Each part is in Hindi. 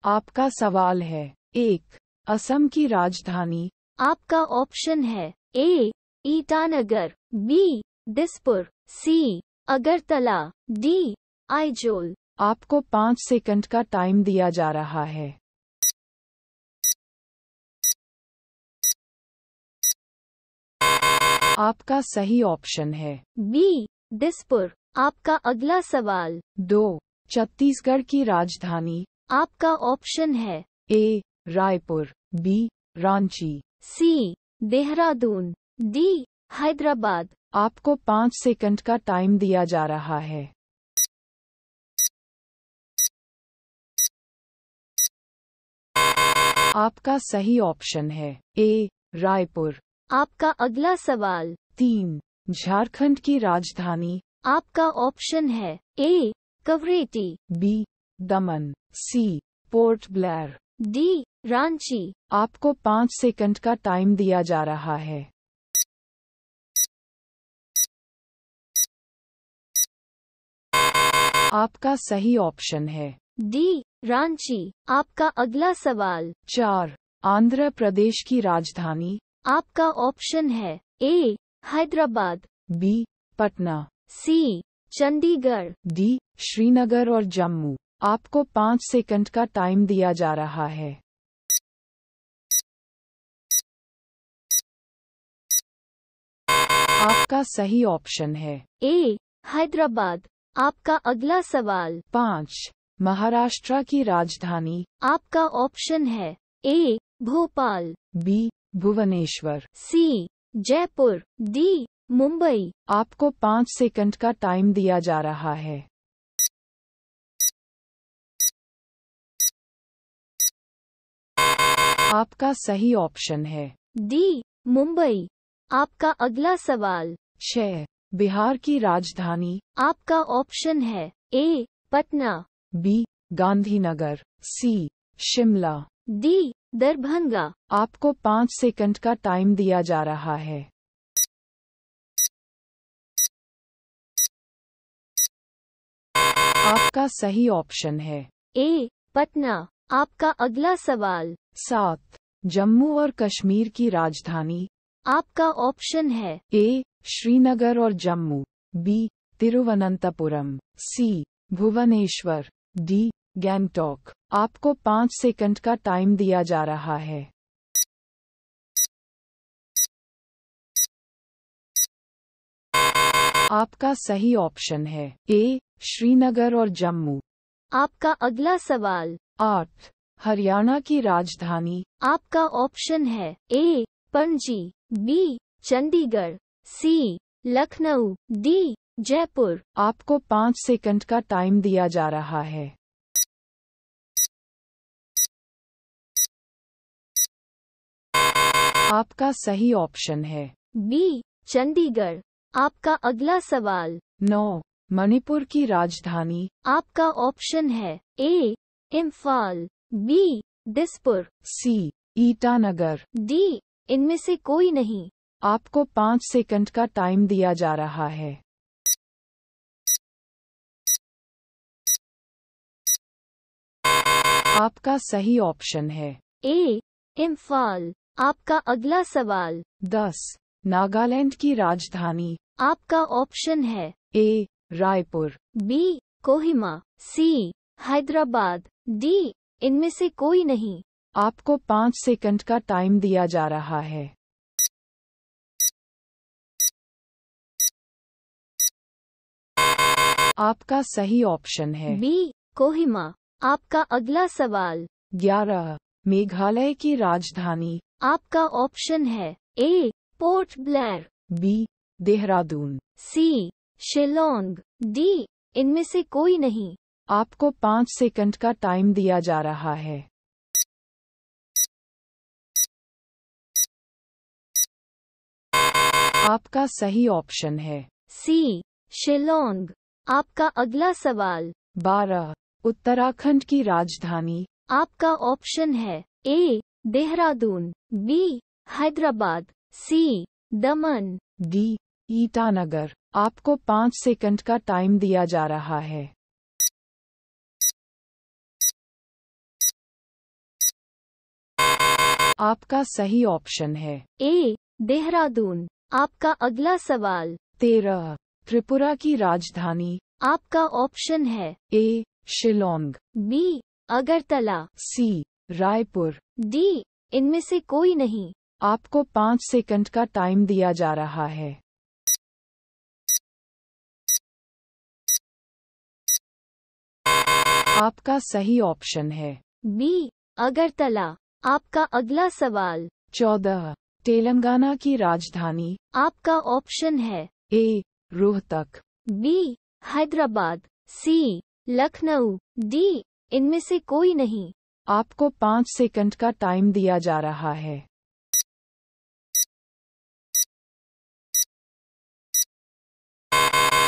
आपका सवाल है। 1. असम की राजधानी। आपका ऑप्शन है ए ईटानगर, बी दिसपुर, सी अगरतला, डी आइजोल। आपको 5 सेकंड का टाइम दिया जा रहा है। आपका सही ऑप्शन है बी दिसपुर। आपका अगला सवाल। 2. छत्तीसगढ़ की राजधानी। आपका ऑप्शन है ए. रायपुर, बी. रांची, सी देहरादून, डी हैदराबाद। आपको 5 सेकंड का टाइम दिया जा रहा है। आपका सही ऑप्शन है ए. रायपुर। आपका अगला सवाल। 3. झारखंड की राजधानी। आपका ऑप्शन है ए Kavaratti, B. Daman, C. Port Blair, D Ranchi. आपको 5 सेकंड का टाइम दिया जा रहा है। आपका सही ऑप्शन है डी रांची। आपका अगला सवाल। 4. आंध्र प्रदेश की राजधानी। आपका ऑप्शन है ए हैदराबाद, बी. पटना, सी चंडीगढ़, डी. श्रीनगर और जम्मू। आपको 5 सेकंड का टाइम दिया जा रहा है। आपका सही ऑप्शन है ए हैदराबाद। आपका अगला सवाल। 5. महाराष्ट्र की राजधानी। आपका ऑप्शन है ए भोपाल, बी. भुवनेश्वर, सी जयपुर, डी मुंबई। आपको 5 सेकंड का टाइम दिया जा रहा है। आपका सही ऑप्शन है डी मुंबई। आपका अगला सवाल। 6. बिहार की राजधानी। आपका ऑप्शन है ए पटना, बी. गांधीनगर, सी. शिमला, डी दरभंगा। आपको 5 सेकंड का टाइम दिया जा रहा है। आपका सही ऑप्शन है ए पटना। आपका अगला सवाल। 7. जम्मू और कश्मीर की राजधानी। आपका ऑप्शन है ए. श्रीनगर और जम्मू, बी. तिरुवनंतपुरम, सी. भुवनेश्वर, डी. गैंगटॉक। आपको 5 सेकंड का टाइम दिया जा रहा है। आपका सही ऑप्शन है ए. श्रीनगर और जम्मू। आपका अगला सवाल। 8. हरियाणा की राजधानी। आपका ऑप्शन है ए पणजी, बी चंडीगढ़, सी लखनऊ, डी जयपुर। आपको 5 सेकंड का टाइम दिया जा रहा है। आपका सही ऑप्शन है बी चंडीगढ़। आपका अगला सवाल। 9. मणिपुर की राजधानी। आपका ऑप्शन है ए इम्फाल, बी दिसपुर, सी. ईटानगर, डी इनमें से कोई नहीं। आपको 5 सेकंड का टाइम दिया जा रहा है। आपका सही ऑप्शन है ए इम्फाल। आपका अगला सवाल। 10. नागालैंड की राजधानी। आपका ऑप्शन है ए. रायपुर, बी कोहिमा, सी हैदराबाद, डी इनमें से कोई नहीं। आपको 5 सेकंड का टाइम दिया जा रहा है। आपका सही ऑप्शन है बी कोहिमा। आपका अगला सवाल। 11. मेघालय की राजधानी। आपका ऑप्शन है A Port Blair, B. Dehradun, C Shillong, D इनमें से कोई नहीं। आपको 5 सेकंड का टाइम दिया जा रहा है। आपका सही ऑप्शन है सी शिलोंग। आपका अगला सवाल। 12. उत्तराखंड की राजधानी। आपका ऑप्शन है ए देहरादून, बी हैदराबाद, सी दमन, डी. ईटानगर। आपको 5 सेकंड का टाइम दिया जा रहा है। आपका सही ऑप्शन है ए. देहरादून. आपका अगला सवाल. 13. त्रिपुरा की राजधानी. आपका ऑप्शन है ए. शिलोंग. बी. अगरतला. सी. रायपुर. डी. इनमें से कोई नहीं. आपको 5 सेकंड का टाइम दिया जा रहा है. आपका सही ऑप्शन है बी. अगरतला. आपका अगला सवाल. 14. तेलंगाना की राजधानी. आपका ऑप्शन है ए. रोहतक. बी. हैदराबाद. सी. लखनऊ. डी. इनमें से कोई नहीं. आपको 5 सेकंड का टाइम दिया जा रहा है.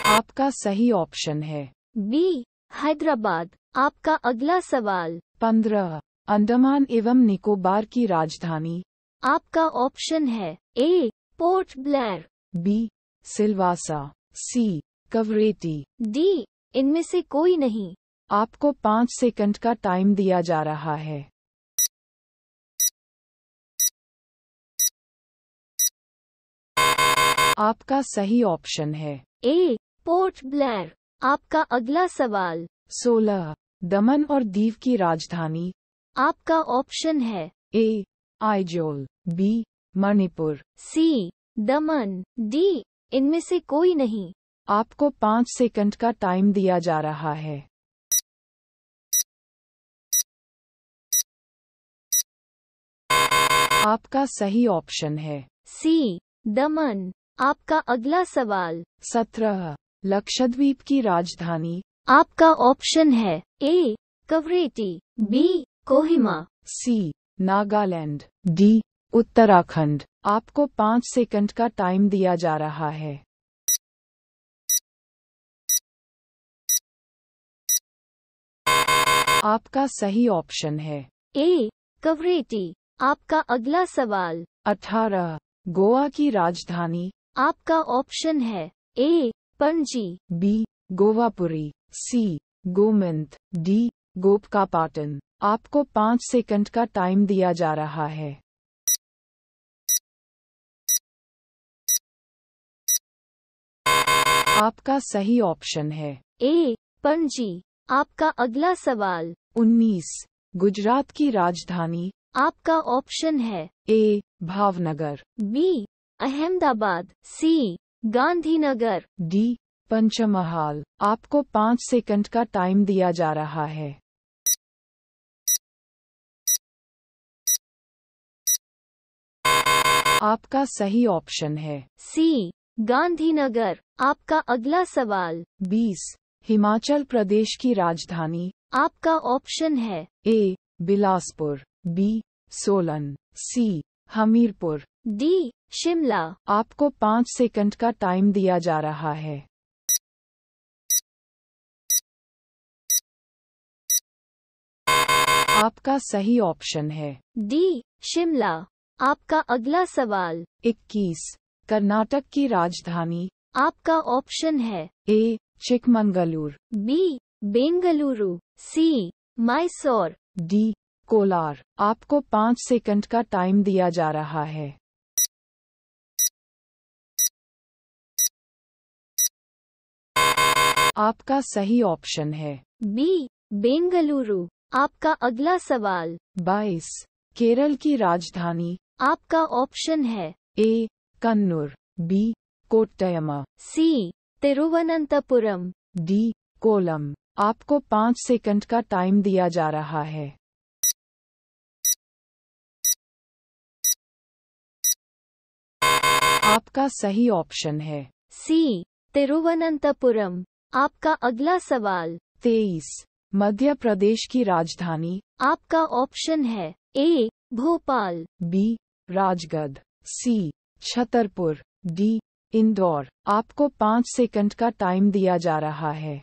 आपका सही ऑप्शन है बी. हैदराबाद. आपका अगला सवाल. 15. अंडमान एवं निकोबार की राजधानी. आपका ऑप्शन है A. Port Blair. B. Silvassa. C. Kavaratti. D. इनमें से कोई नहीं. आपको 5 सेकंड का टाइम दिया जा रहा है. आपका सही ऑप्शन है ए. पोर्ट ब्लेयर. आपका अगला सवाल. 16. दमन और दीव की राजधानी. आपका ऑप्शन है ए. आइजोल. बी. मणिपुर. सी. दमन. डी. इनमें से कोई नहीं. आपको 5 सेकंड का टाइम दिया जा रहा है. आपका सही ऑप्शन है सी. दमन. आपका अगला सवाल. 17. लक्षद्वीप की राजधानी. आपका ऑप्शन है ए. कवरेटी. बी. कोहिमा. सी. नागालैंड. डी. उत्तराखंड. आपको 5 सेकंड का टाइम दिया जा रहा है. आपका सही ऑप्शन है ए. कवरेटी. आपका अगला सवाल. 18. गोवा की राजधानी. आपका ऑप्शन है ए. पणजी. बी. गोवापुरी. सी. गोमंत. डी. गोपकापाटन. आपको 5 सेकंड का टाइम दिया जा रहा है. आपका सही ऑप्शन है ए. पणजी. आपका अगला सवाल. 19. गुजरात की राजधानी. आपका ऑप्शन है ए. भावनगर. बी. अहमदाबाद. सी. गांधीनगर. डी. पंचमहाल. आपको 5 सेकंड का टाइम दिया जा रहा है. आपका सही ऑप्शन है सी. गांधीनगर. आपका अगला सवाल. 20. हिमाचल प्रदेश की राजधानी. आपका ऑप्शन है ए. बिलासपुर. बी. सोलन. सी. हमीरपुर. डी. शिमला. आपको 5 सेकंड का टाइम दिया जा रहा है. आपका सही ऑप्शन है डी. शिमला. आपका अगला सवाल. 21. कर्नाटक की राजधानी. आपका ऑप्शन है ए. चिकमंगलूर. बी. बेंगलुरु. सी. मैसूर. डी. कोलार. आपको 5 सेकंड का टाइम दिया जा रहा है. आपका सही ऑप्शन है बी. बेंगलुरु. आपका अगला सवाल. 22. केरल की राजधानी. आपका ऑप्शन है ए. कन्नूर. बी. कोट्टयम. सी. तिरुवनंतपुरम. डी. कोलम. आपको 5 सेकंड का टाइम दिया जा रहा है. आपका सही ऑप्शन है सी. तिरुवनंतपुरम. आपका अगला सवाल. 23. मध्य प्रदेश की राजधानी. आपका ऑप्शन है ए. भोपाल. बी. राजगढ़. सी. छतरपुर. डी. इंदौर. आपको 5 सेकंड का टाइम दिया जा रहा है.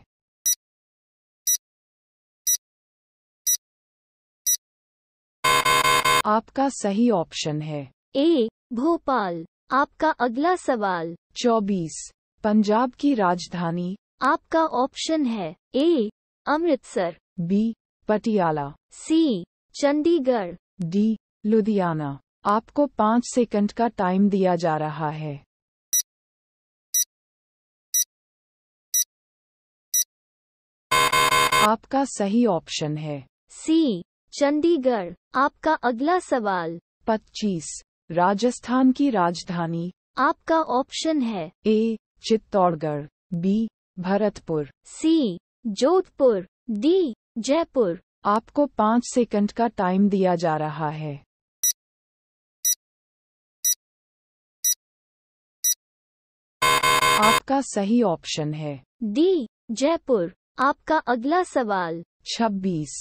आपका सही ऑप्शन है ए. भोपाल. आपका अगला सवाल. 24. पंजाब की राजधानी. आपका ऑप्शन है ए. अमृतसर. बी. पटियाला. सी. चंडीगढ़. डी. लुधियाना। आपको 5 सेकंड का टाइम दिया जा रहा है। आपका सही ऑप्शन है सी, चंडीगढ़। आपका अगला सवाल 25। राजस्थान की राजधानी। आपका ऑप्शन है ए, चित्तौड़गढ़, बी, भरतपुर, सी, जोधपुर, डी, जयपुर। आपको 5 सेकंड का टाइम दिया जा रहा है। आपका सही ऑप्शन है डी, जयपुर। आपका अगला सवाल 26।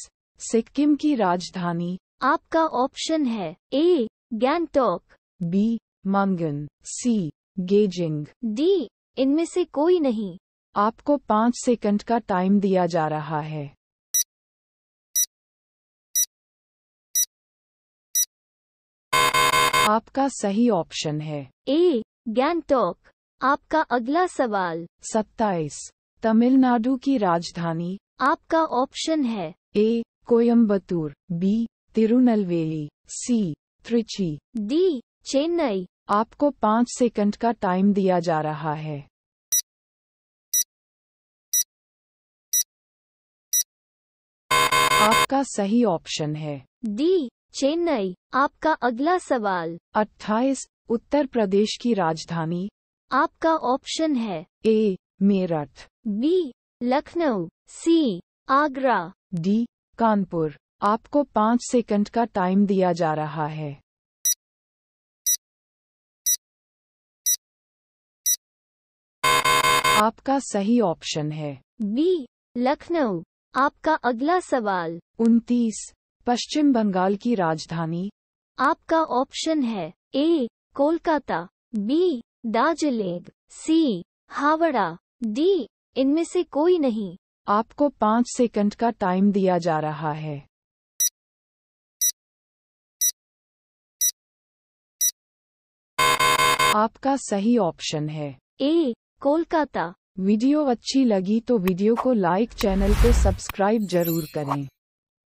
सिक्किम की राजधानी। आपका ऑप्शन है ए, गैंगटॉक, बी, मंगन, सी, गेजिंग, डी, इनमें से कोई नहीं। आपको 5 सेकंड का टाइम दिया जा रहा है। आपका सही ऑप्शन है ए, गैंगटॉक। आपका अगला सवाल 27। तमिलनाडु की राजधानी। आपका ऑप्शन है ए, कोयम्बतूर, बी, तिरुनेलवेली, सी, त्रिची, डी, चेन्नई। आपको 5 सेकंड का टाइम दिया जा रहा है। आपका सही ऑप्शन है डी, चेन्नई। आपका अगला सवाल 28। उत्तर प्रदेश की राजधानी। आपका ऑप्शन है ए, मेरठ, बी, लखनऊ, सी, आगरा, डी, कानपुर। आपको 5 सेकंड का टाइम दिया जा रहा है। आपका सही ऑप्शन है बी, लखनऊ। आपका अगला सवाल 29। पश्चिम बंगाल की राजधानी। आपका ऑप्शन है ए, कोलकाता, बी, दार्जिलिंग, सी, हावड़ा, डी, इनमें से कोई नहीं। आपको 5 सेकंड का टाइम दिया जा रहा है। आपका सही ऑप्शन है ए, कोलकाता। वीडियो अच्छी लगी तो वीडियो को लाइक, चैनल को सब्सक्राइब जरूर करें।